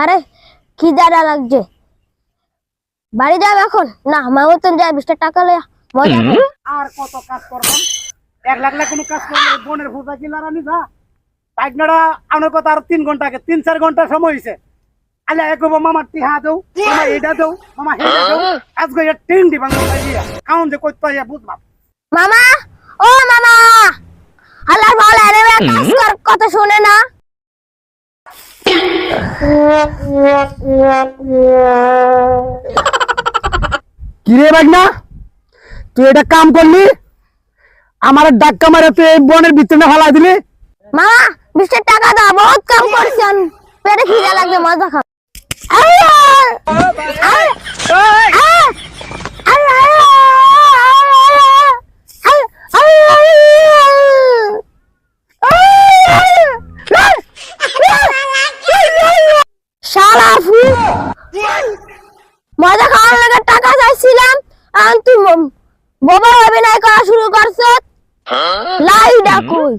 আরে খিদাটা লাগছে, বাড়ি যাবে এখন না? আমার মতন যায় 20 টাকা লয়া মজা করে। আর কত কাজ করবাম? 1 লাখ লাখ কোনো কাজ করলে বোনের ফুটা কি লারানি যা পাইকনাড়া আমার কথা আর 3 ঘন্টা আগে 3-4 ঘন্টা সময় হয়েছে। আলে একব মামা টিহা দেও, মামা এটা দেও, মামা হেটা দেও, আজকে এটা টিন দিবাং দিয়া কাউন যে কইতে পাইয়া বুঝবাম। মামা, ও মামা, আল্লাহর ভালো আরে কাজ কর, কথা শুনে না। কিরে বাগনা, তুই এটা কাম করলি, আমার ডাক্কা মারে তুই এই বনের ভিতরে হালাই দিলি। মামা 20 টাকা দাও, বহুত কাম করছেন, পেটে খিদা লাগবে, মজা খাও। শালা ফুল, মজা খাওয়ার লাগে টাকা চাইছিলাম, আর তুই বোবা অভিনয় করা শুরু করছ। লাই ডাকুই